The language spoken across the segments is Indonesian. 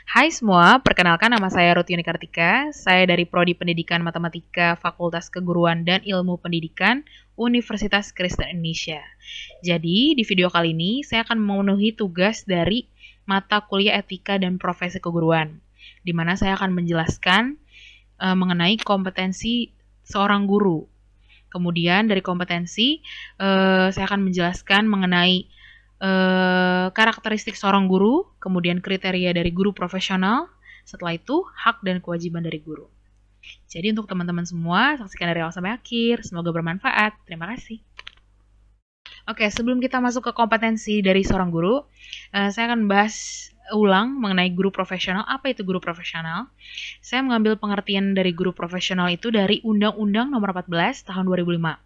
Hai semua, perkenalkan nama saya Ruth Yuni Kartika. Saya dari Prodi Pendidikan Matematika Fakultas Keguruan dan Ilmu Pendidikan Universitas Kristen Indonesia. Jadi, di video kali ini saya akan memenuhi tugas dari mata kuliah Etika dan Profesi Keguruan, di mana saya akan menjelaskan mengenai kompetensi seorang guru. Kemudian dari kompetensi, saya akan menjelaskan mengenai karakteristik seorang guru, kemudian kriteria dari guru profesional, setelah itu hak dan kewajiban dari guru. Jadi untuk teman-teman semua, saksikan dari awal sampai akhir. Semoga bermanfaat. Terima kasih. Oke, sebelum kita masuk ke kompetensi dari seorang guru, saya akan bahas ulang mengenai guru profesional. Apa itu guru profesional? Saya mengambil pengertian dari guru profesional itu dari Undang-Undang Nomor 14 Tahun 2005.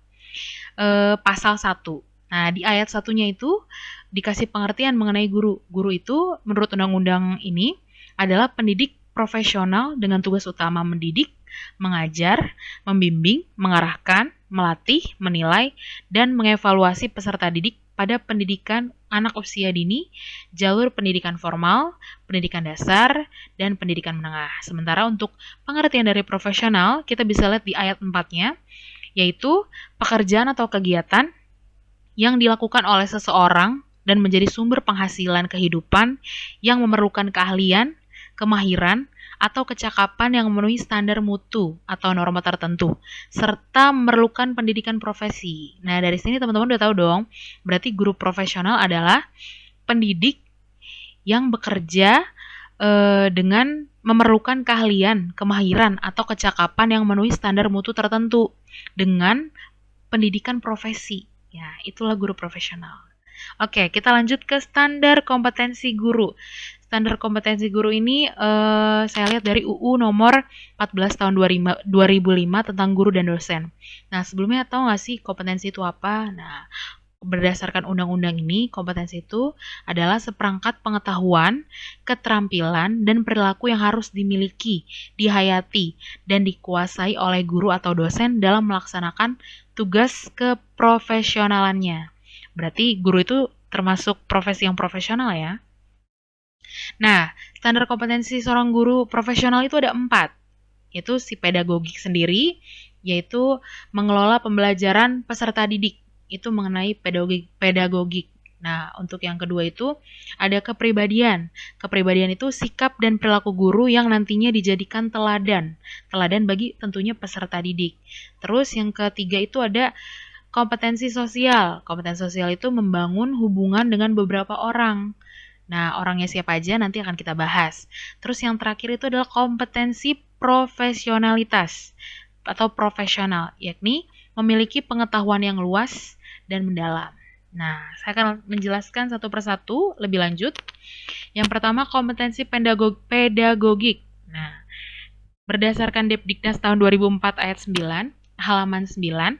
Pasal 1. Nah, di ayat satunya itu dikasih pengertian mengenai guru. Guru itu menurut undang-undang ini adalah pendidik profesional dengan tugas utama mendidik, mengajar, membimbing, mengarahkan, melatih, menilai, dan mengevaluasi peserta didik pada pendidikan anak usia dini, jalur pendidikan formal, pendidikan dasar, dan pendidikan menengah. Sementara untuk pengertian dari profesional, kita bisa lihat di ayat 4-nya, yaitu pekerjaan atau kegiatan yang dilakukan oleh seseorang dan menjadi sumber penghasilan kehidupan yang memerlukan keahlian, kemahiran, atau kecakapan yang memenuhi standar mutu atau norma tertentu, serta memerlukan pendidikan profesi. Nah, dari sini teman-teman udah tahu dong, berarti guru profesional adalah pendidik yang bekerja dengan memerlukan keahlian, kemahiran, atau kecakapan yang memenuhi standar mutu tertentu dengan pendidikan profesi. Ya, itulah guru profesional. Oke, kita lanjut ke standar kompetensi guru. Standar kompetensi guru ini saya lihat dari UU nomor 14 tahun 2005 tentang guru dan dosen. Nah, sebelumnya tahu nggak sih kompetensi itu apa? Nah, berdasarkan undang-undang ini, kompetensi itu adalah seperangkat pengetahuan, keterampilan, dan perilaku yang harus dimiliki, dihayati, dan dikuasai oleh guru atau dosen dalam melaksanakan tugas keprofesionalannya. Berarti guru itu termasuk profesi yang profesional ya. Nah, standar kompetensi seorang guru profesional itu ada 4, yaitu si pedagogik sendiri, yaitu mengelola pembelajaran peserta didik, itu mengenai pedagogik. Nah, untuk yang kedua itu ada kepribadian. Kepribadian itu sikap dan perilaku guru yang nantinya dijadikan teladan. Teladan bagi tentunya peserta didik. Terus yang ketiga itu ada kompetensi sosial. Kompetensi sosial itu membangun hubungan dengan beberapa orang. Nah, orangnya siapa aja nanti akan kita bahas. Terus yang terakhir itu adalah kompetensi profesionalitas atau profesional, yakni memiliki pengetahuan yang luas dan mendalam. Nah, saya akan menjelaskan satu persatu lebih lanjut. Yang pertama, kompetensi pedagogik. Nah, berdasarkan Depdiknas tahun 2004 ayat 9, halaman 9,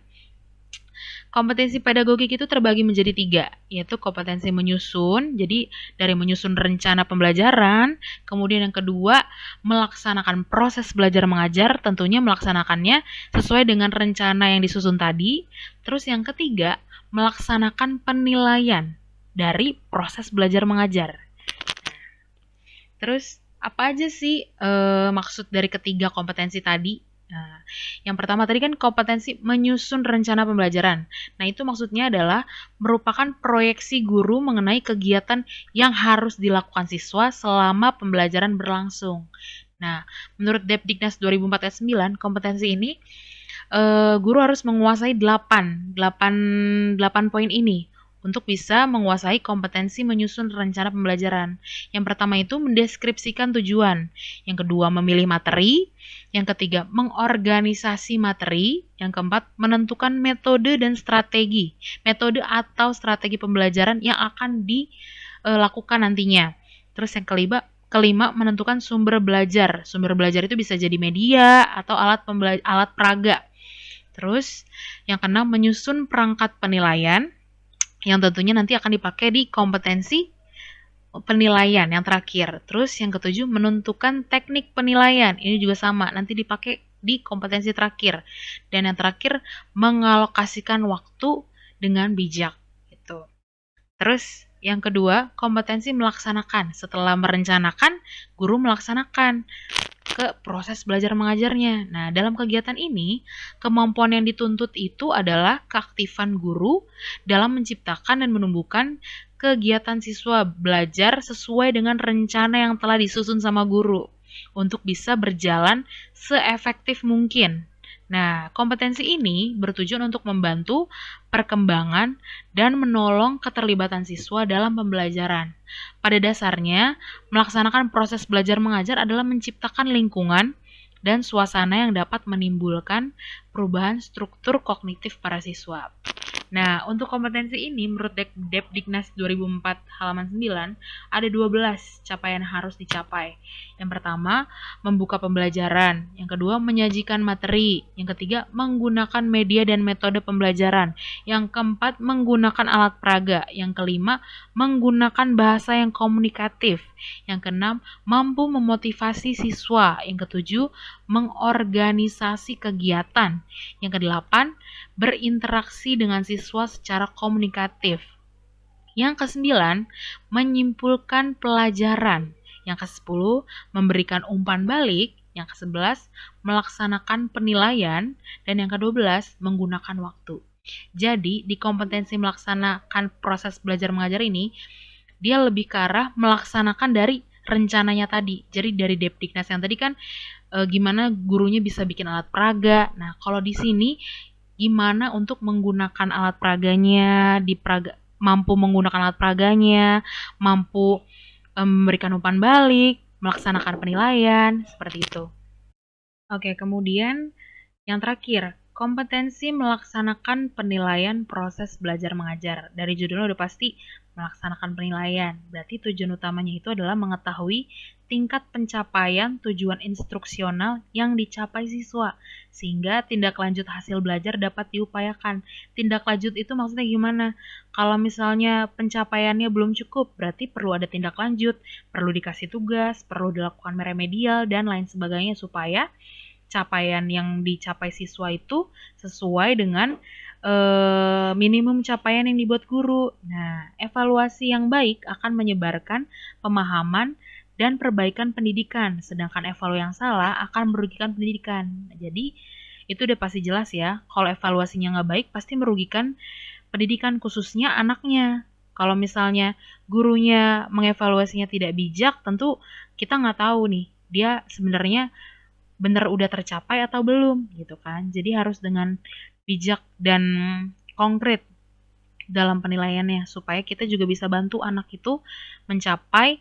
kompetensi pedagogik itu terbagi menjadi 3, yaitu kompetensi menyusun, jadi dari menyusun rencana pembelajaran, kemudian yang kedua, melaksanakan proses belajar mengajar, tentunya melaksanakannya sesuai dengan rencana yang disusun tadi, terus yang ketiga, melaksanakan penilaian dari proses belajar mengajar. Terus, apa aja sih maksud dari ketiga kompetensi tadi? Nah, yang pertama tadi kan kompetensi menyusun rencana pembelajaran. Nah, itu maksudnya adalah merupakan proyeksi guru mengenai kegiatan yang harus dilakukan siswa selama pembelajaran berlangsung. Nah, menurut Depdiknas 2004 ayat 9, kompetensi ini guru harus menguasai 8 poin ini untuk bisa menguasai kompetensi menyusun rencana pembelajaran. Yang pertama itu mendeskripsikan tujuan. Yang kedua memilih materi. Yang ketiga mengorganisasi materi. Yang keempat menentukan metode dan strategi. Metode atau strategi pembelajaran yang akan dilakukan nantinya. Terus yang kelima menentukan sumber belajar. Sumber belajar itu bisa jadi media atau alat peraga. Terus yang keenam menyusun perangkat penilaian yang tentunya nanti akan dipakai di kompetensi penilaian yang terakhir. Terus yang ketujuh menentukan teknik penilaian. Ini juga sama, nanti dipakai di kompetensi terakhir. Dan yang terakhir mengalokasikan waktu dengan bijak gitu. Terus Yang kedua, kompetensi melaksanakan. Setelah merencanakan, guru melaksanakan ke proses belajar mengajarnya. Nah, dalam kegiatan ini, kemampuan yang dituntut itu adalah keaktifan guru dalam menciptakan dan menumbuhkan kegiatan siswa belajar sesuai dengan rencana yang telah disusun sama guru untuk bisa berjalan seefektif mungkin. Nah, kompetensi ini bertujuan untuk membantu perkembangan dan menolong keterlibatan siswa dalam pembelajaran. Pada dasarnya, melaksanakan proses belajar mengajar adalah menciptakan lingkungan dan suasana yang dapat menimbulkan perubahan struktur kognitif para siswa. Nah, untuk kompetensi ini menurut Depdiknas 2004 halaman 9 ada 12 capaian yang harus dicapai. Yang pertama, membuka pembelajaran. Yang kedua, menyajikan materi. Yang ketiga, menggunakan media dan metode pembelajaran. Yang keempat, menggunakan alat peraga. Yang kelima, menggunakan bahasa yang komunikatif. Yang keenam, mampu memotivasi siswa. Yang ketujuh, mengorganisasi kegiatan. Yang kedelapan, berinteraksi dengan siswa secara komunikatif. Yang kesembilan, menyimpulkan pelajaran. Yang kesepuluh, memberikan umpan balik. Yang kesebelas, melaksanakan penilaian. Dan yang kedua belas, menggunakan waktu. Jadi, di kompetensi melaksanakan proses belajar mengajar ini, dia lebih ke arah melaksanakan dari rencananya tadi. Jadi dari Depdiknas yang tadi kan gimana gurunya bisa bikin alat peraga. Nah, kalau di sini gimana untuk menggunakan alat peraganya, mampu menggunakan alat peraganya, mampu memberikan umpan balik, melaksanakan penilaian, seperti itu. Oke, kemudian yang terakhir, kompetensi melaksanakan penilaian proses belajar mengajar. Dari judulnya udah pasti melaksanakan penilaian. Berarti tujuan utamanya itu adalah mengetahui tingkat pencapaian tujuan instruksional yang dicapai siswa, sehingga tindak lanjut hasil belajar dapat diupayakan. Tindak lanjut itu maksudnya gimana? Kalau misalnya pencapaiannya belum cukup, berarti perlu ada tindak lanjut, perlu dikasih tugas, perlu dilakukan remedial, dan lain sebagainya supaya capaian yang dicapai siswa itu sesuai dengan minimum capaian yang dibuat guru. Nah, evaluasi yang baik akan menyebarkan pemahaman dan perbaikan pendidikan, sedangkan evaluasi yang salah akan merugikan pendidikan. Jadi, itu udah pasti jelas ya, kalau evaluasinya nggak baik pasti merugikan pendidikan, khususnya anaknya. Kalau misalnya gurunya mengevaluasinya tidak bijak, tentu kita nggak tahu nih, dia sebenarnya benar udah tercapai atau belum gitu kan. Jadi harus dengan bijak dan konkret dalam penilaiannya supaya kita juga bisa bantu anak itu mencapai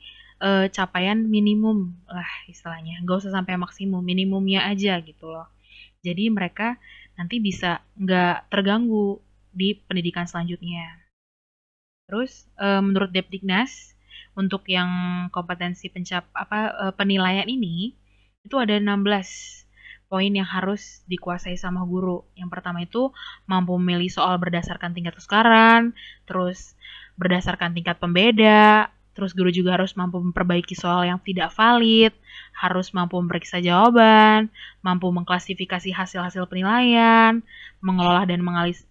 capaian minimum lah istilahnya. Nggak usah sampai maksimum, minimumnya aja gitu loh. Jadi mereka nanti bisa nggak terganggu di pendidikan selanjutnya. Terus menurut Depdiknas untuk yang kompetensi penilaian ini itu ada 16 poin yang harus dikuasai sama guru. Yang pertama itu mampu memilih soal berdasarkan tingkat kesukaran, terus berdasarkan tingkat pembeda, terus guru juga harus mampu memperbaiki soal yang tidak valid, harus mampu memeriksa jawaban, mampu mengklasifikasi hasil-hasil penilaian, mengelola dan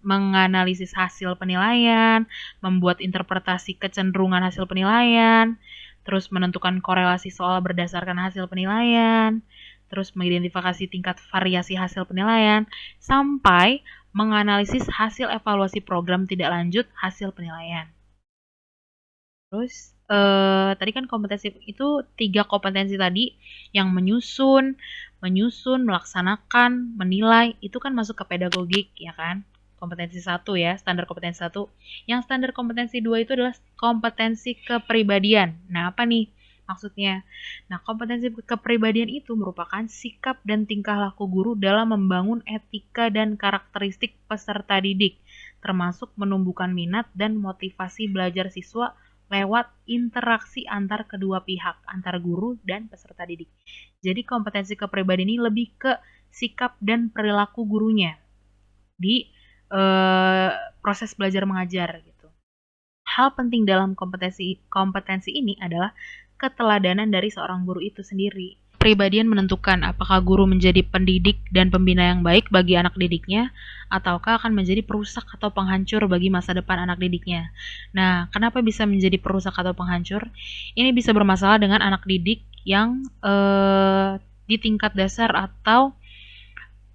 menganalisis hasil penilaian, membuat interpretasi kecenderungan hasil penilaian, terus menentukan korelasi soal berdasarkan hasil penilaian, terus mengidentifikasi tingkat variasi hasil penilaian, sampai menganalisis hasil evaluasi program tidak lanjut hasil penilaian. Terus tadi kan kompetensi itu 3 kompetensi tadi yang menyusun, melaksanakan, menilai, itu kan masuk ke pedagogik ya kan? Kompetensi 1 ya, standar kompetensi 1. Yang standar kompetensi 2 itu adalah kompetensi kepribadian. Nah, apa nih maksudnya? Nah, kompetensi kepribadian itu merupakan sikap dan tingkah laku guru dalam membangun etika dan karakteristik peserta didik, termasuk menumbuhkan minat dan motivasi belajar siswa lewat interaksi antar kedua pihak, antar guru dan peserta didik. Jadi kompetensi kepribadian ini lebih ke sikap dan perilaku gurunya di proses belajar mengajar gitu. Hal penting dalam kompetensi ini adalah keteladanan dari seorang guru itu sendiri. Kepribadian menentukan apakah guru menjadi pendidik dan pembina yang baik bagi anak didiknya, ataukah akan menjadi perusak atau penghancur bagi masa depan anak didiknya. Nah, kenapa bisa menjadi perusak atau penghancur? Ini bisa bermasalah dengan anak didik yang di tingkat dasar atau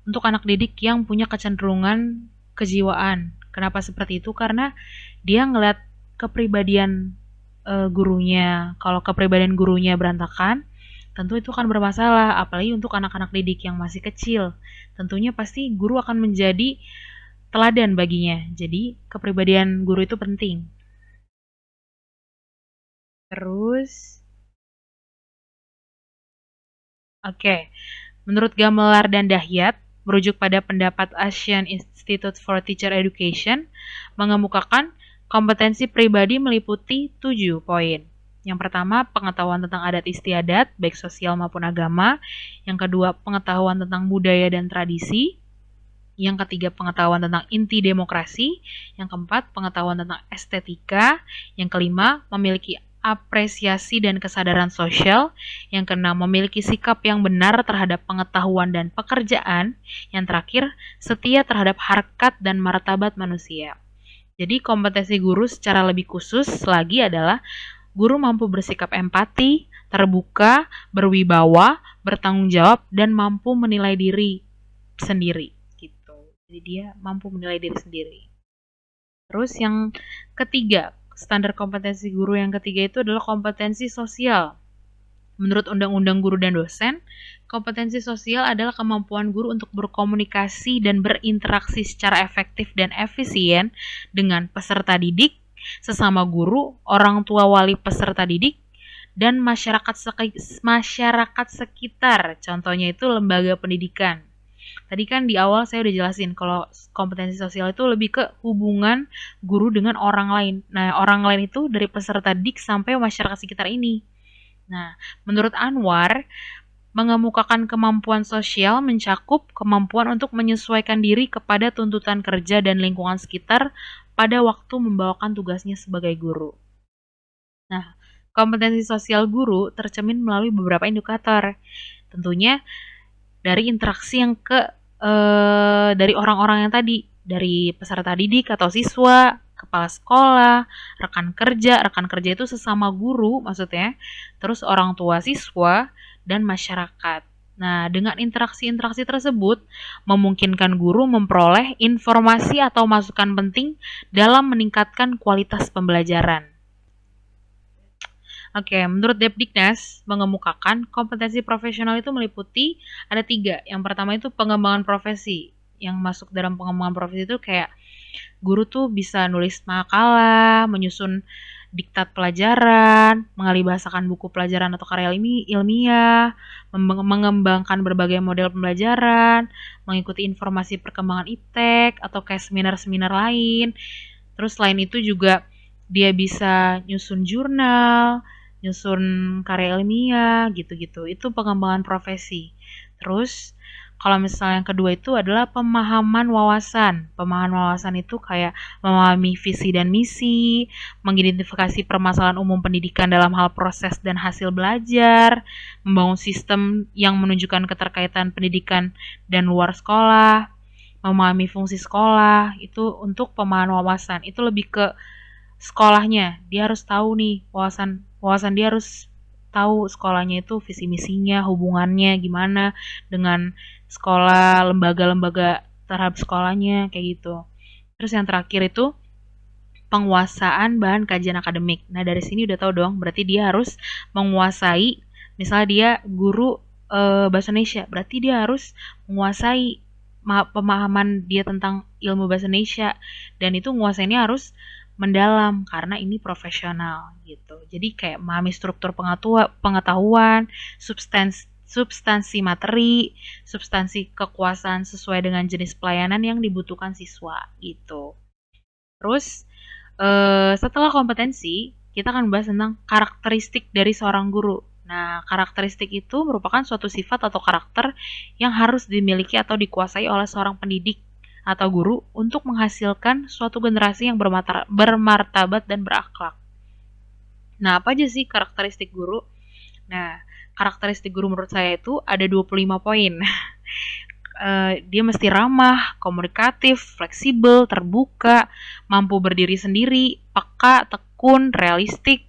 untuk anak didik yang punya kecenderungan kejiwaan. Kenapa seperti itu? Karena dia ngeliat kepribadian gurunya. Kalau kepribadian gurunya berantakan, tentu itu akan bermasalah, apalagi untuk anak-anak didik yang masih kecil. Tentunya pasti guru akan menjadi teladan baginya. Jadi, kepribadian guru itu penting. Terus, oke. Menurut Gamelar dan Dahyat, merujuk pada pendapat Asian Institute for Teacher Education, mengemukakan kompetensi pribadi meliputi 7 poin. Yang pertama, pengetahuan tentang adat istiadat, baik sosial maupun agama. Yang kedua, pengetahuan tentang budaya dan tradisi. Yang ketiga, pengetahuan tentang inti demokrasi. Yang keempat, pengetahuan tentang estetika. Yang kelima, memiliki apresiasi dan kesadaran sosial. Yang keenam, memiliki sikap yang benar terhadap pengetahuan dan pekerjaan. Yang terakhir, setia terhadap harkat dan martabat manusia. Jadi kompetensi guru secara lebih khusus lagi adalah guru mampu bersikap empati, terbuka, berwibawa, bertanggung jawab, dan mampu menilai diri sendiri. Gitu. Jadi dia mampu menilai diri sendiri. Terus yang ketiga, standar kompetensi guru yang ketiga itu adalah kompetensi sosial. Menurut Undang-Undang Guru dan Dosen, kompetensi sosial adalah kemampuan guru untuk berkomunikasi dan berinteraksi secara efektif dan efisien dengan peserta didik, sesama guru, orang tua wali peserta didik, dan masyarakat sekitar. Contohnya itu lembaga pendidikan. Tadi kan di awal saya udah jelasin kalau kompetensi sosial itu lebih ke hubungan guru dengan orang lain. Nah, orang lain itu dari peserta didik sampai masyarakat sekitar ini. Nah, menurut Anwar, mengemukakan kemampuan sosial mencakup kemampuan untuk menyesuaikan diri kepada tuntutan kerja dan lingkungan sekitar pada waktu membawakan tugasnya sebagai guru. Nah, kompetensi sosial guru tercermin melalui beberapa indikator. Tentunya dari interaksi yang dari orang-orang yang tadi, dari peserta didik atau siswa, kepala sekolah, rekan kerja itu sesama guru maksudnya, terus orang tua siswa, dan masyarakat. Nah, dengan interaksi-interaksi tersebut, memungkinkan guru memperoleh informasi atau masukan penting dalam meningkatkan kualitas pembelajaran. Oke, menurut Depdiknas mengemukakan kompetensi profesional itu meliputi ada 3. Yang pertama itu pengembangan profesi. Yang masuk dalam pengembangan profesi itu kayak guru tuh bisa nulis makalah, menyusun diktat pelajaran, mengalihbahasakan buku pelajaran atau karya ilmiah, mengembangkan berbagai model pembelajaran, mengikuti informasi perkembangan iptek atau kayak seminar-seminar lain. Terus selain itu juga dia bisa nyusun jurnal, nyusun karya ilmiah, gitu-gitu. Itu pengembangan profesi. Terus, kalau misalnya yang kedua itu adalah pemahaman wawasan. Pemahaman wawasan itu kayak memahami visi dan misi, mengidentifikasi permasalahan umum pendidikan dalam hal proses dan hasil belajar, membangun sistem yang menunjukkan keterkaitan pendidikan dan luar sekolah, memahami fungsi sekolah, itu untuk pemahaman wawasan. Itu lebih ke sekolahnya, dia harus tahu nih wawasan dia harus tahu sekolahnya itu visi misinya, hubungannya gimana dengan sekolah, lembaga-lembaga terhadap sekolahnya kayak gitu. Terus yang terakhir itu penguasaan bahan kajian akademik. Nah, dari sini udah tahu dong, berarti dia harus menguasai, misalnya dia guru bahasa Indonesia, berarti dia harus menguasai pemahaman dia tentang ilmu bahasa Indonesia, dan itu menguasainya harus mendalam karena ini profesional gitu. Jadi kayak memahami struktur pengetahuan, substansi materi, substansi kekuasaan sesuai dengan jenis pelayanan yang dibutuhkan siswa gitu. Terus setelah kompetensi, kita akan bahas tentang karakteristik dari seorang guru. Nah, karakteristik itu merupakan suatu sifat atau karakter yang harus dimiliki atau dikuasai oleh seorang pendidik atau guru untuk menghasilkan suatu generasi yang bermartabat dan berakhlak. Nah, apa aja sih karakteristik guru? Nah, karakteristik guru menurut saya itu ada 25 poin. Dia mesti ramah, komunikatif, fleksibel, terbuka, mampu berdiri sendiri, peka, tekun, realistik,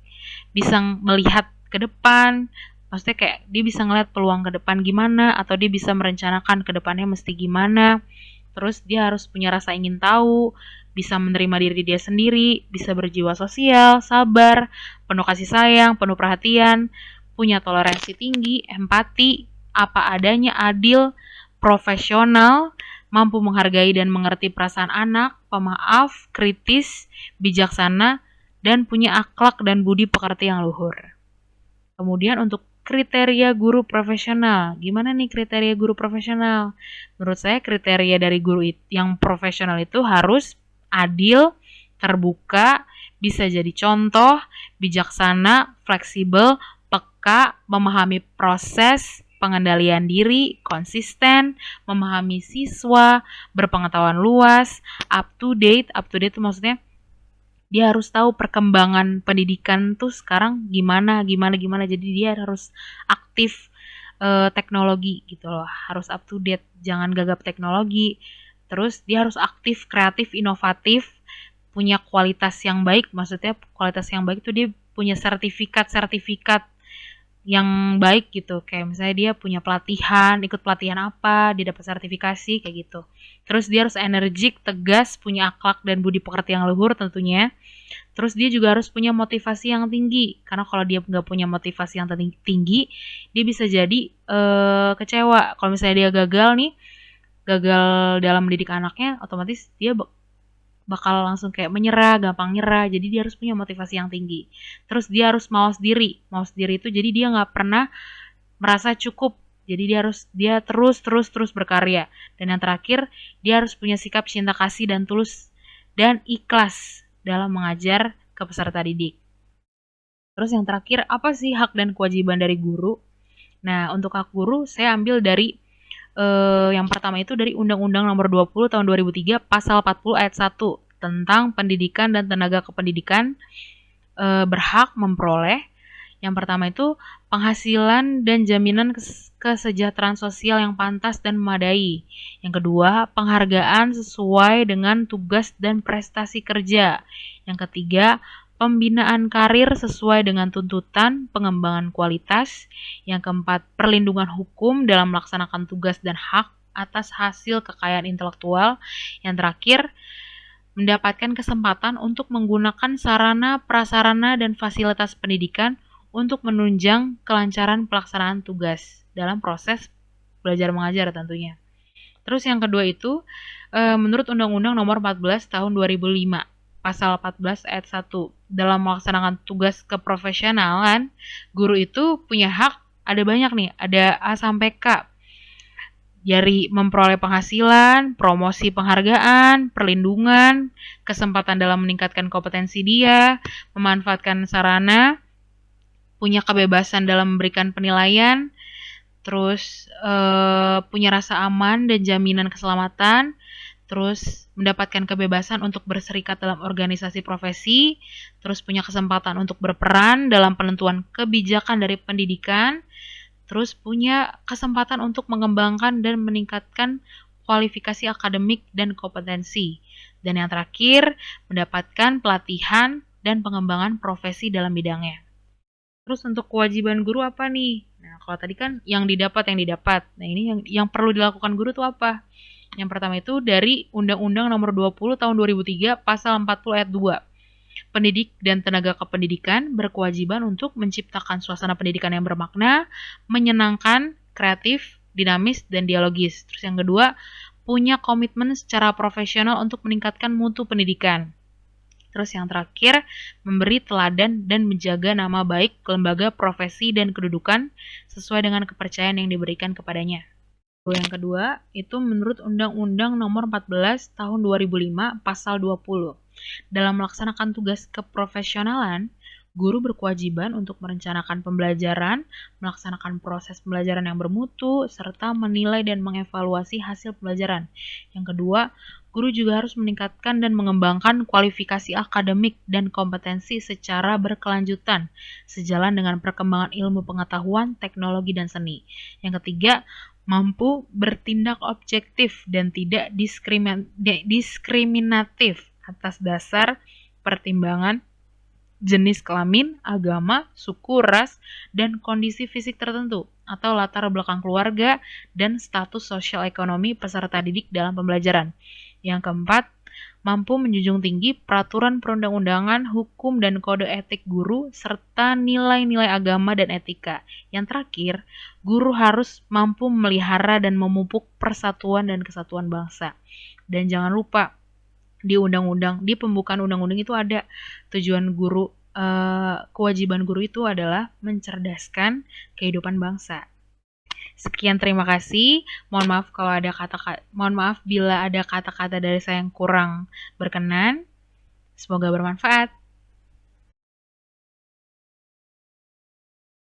bisa melihat ke depan. Maksudnya kayak dia bisa ngeliat peluang ke depan gimana, atau dia bisa merencanakan ke depannya mesti gimana. Terus dia harus punya rasa ingin tahu, bisa menerima diri dia sendiri, bisa berjiwa sosial, sabar, penuh kasih sayang, penuh perhatian, punya toleransi tinggi, empati, apa adanya, adil, profesional, mampu menghargai dan mengerti perasaan anak, pemaaf, kritis, bijaksana, dan punya akhlak dan budi pekerti yang luhur. Kemudian untuk kriteria guru profesional. Gimana nih kriteria guru profesional? Menurut saya kriteria dari guru yang profesional itu harus adil, terbuka, bisa jadi contoh, bijaksana, fleksibel, peka, memahami proses, pengendalian diri, konsisten, memahami siswa, berpengetahuan luas, up to date itu maksudnya dia harus tahu perkembangan pendidikan tuh sekarang gimana. Jadi dia harus aktif teknologi gitu loh, harus up to date, jangan gagap teknologi. Terus dia harus aktif, kreatif, inovatif, punya kualitas yang baik. Maksudnya kualitas yang baik itu dia punya sertifikat yang baik gitu, kayak misalnya dia punya pelatihan, ikut pelatihan apa, dia dapat sertifikasi kayak gitu. Terus dia harus energik, tegas, punya akhlak dan budi pekerti yang luhur tentunya. Terus dia juga harus punya motivasi yang tinggi, karena kalau dia nggak punya motivasi yang tinggi, dia bisa jadi kecewa. Kalau misalnya dia gagal dalam mendidik anaknya, otomatis dia bakal langsung kayak menyerah, gampang nyerah. Jadi dia harus punya motivasi yang tinggi. Terus dia harus mawas diri itu jadi dia nggak pernah merasa cukup. Jadi dia terus berkarya. Dan yang terakhir, dia harus punya sikap cinta kasih dan tulus dan ikhlas dalam mengajar ke peserta didik. Terus yang terakhir, apa sih hak dan kewajiban dari guru? Nah, untuk hak guru saya ambil dari yang pertama itu dari Undang-Undang Nomor 20 Tahun 2003 Pasal 40 Ayat 1 tentang pendidikan dan tenaga kependidikan berhak memperoleh. Yang pertama itu penghasilan dan jaminan kesejahteraan sosial yang pantas dan memadai. Yang kedua, penghargaan sesuai dengan tugas dan prestasi kerja. Yang ketiga, pembinaan karir sesuai dengan tuntutan pengembangan kualitas. Yang keempat, perlindungan hukum dalam melaksanakan tugas dan hak atas hasil kekayaan intelektual. Yang terakhir, mendapatkan kesempatan untuk menggunakan sarana, prasarana, dan fasilitas pendidikan untuk menunjang kelancaran pelaksanaan tugas dalam proses belajar mengajar tentunya. Terus yang kedua itu, menurut Undang-Undang Nomor 14 Tahun 2005, Pasal 14 Ayat 1, dalam melaksanakan tugas keprofesionalan, guru itu punya hak, ada banyak nih, ada A sampai K. Dari memperoleh penghasilan, promosi penghargaan, perlindungan, kesempatan dalam meningkatkan kompetensi dia, memanfaatkan sarana, punya kebebasan dalam memberikan penilaian, terus punya rasa aman dan jaminan keselamatan, terus mendapatkan kebebasan untuk berserikat dalam organisasi profesi, terus punya kesempatan untuk berperan dalam penentuan kebijakan dari pendidikan, terus punya kesempatan untuk mengembangkan dan meningkatkan kualifikasi akademik dan kompetensi. Dan yang terakhir, mendapatkan pelatihan dan pengembangan profesi dalam bidangnya. Terus untuk kewajiban guru apa nih? Nah, kalau tadi kan yang didapat. Nah, ini yang perlu dilakukan guru tuh apa? Yang pertama itu dari Undang-Undang Nomor 20 Tahun 2003 Pasal 40 Ayat 2. Pendidik dan tenaga kependidikan berkewajiban untuk menciptakan suasana pendidikan yang bermakna, menyenangkan, kreatif, dinamis, dan dialogis. Terus yang kedua, punya komitmen secara profesional untuk meningkatkan mutu pendidikan. Terus yang terakhir, memberi teladan dan menjaga nama baik lembaga, profesi, dan kedudukan sesuai dengan kepercayaan yang diberikan kepadanya. Yang kedua, itu menurut Undang-Undang Nomor 14 Tahun 2005 Pasal 20. Dalam melaksanakan tugas keprofesionalan, guru berkewajiban untuk merencanakan pembelajaran, melaksanakan proses pembelajaran yang bermutu, serta menilai dan mengevaluasi hasil pembelajaran. Yang kedua, Guru juga harus meningkatkan dan mengembangkan kualifikasi akademik dan kompetensi secara berkelanjutan, sejalan dengan perkembangan ilmu pengetahuan, teknologi, dan seni. Yang ketiga, mampu bertindak objektif dan tidak diskriminatif atas dasar pertimbangan jenis kelamin, agama, suku, ras, dan kondisi fisik tertentu, atau latar belakang keluarga dan status sosial ekonomi peserta didik dalam pembelajaran. Yang keempat, mampu menjunjung tinggi peraturan perundang-undangan, hukum, dan kode etik guru, serta nilai-nilai agama dan etika. Yang terakhir, guru harus mampu memelihara dan memupuk persatuan dan kesatuan bangsa. Dan jangan lupa, di pembukaan undang-undang itu ada tujuan guru, kewajiban guru itu adalah mencerdaskan kehidupan bangsa. Sekian, terima kasih. Mohon maaf bila ada kata-kata dari saya yang kurang berkenan. Semoga bermanfaat.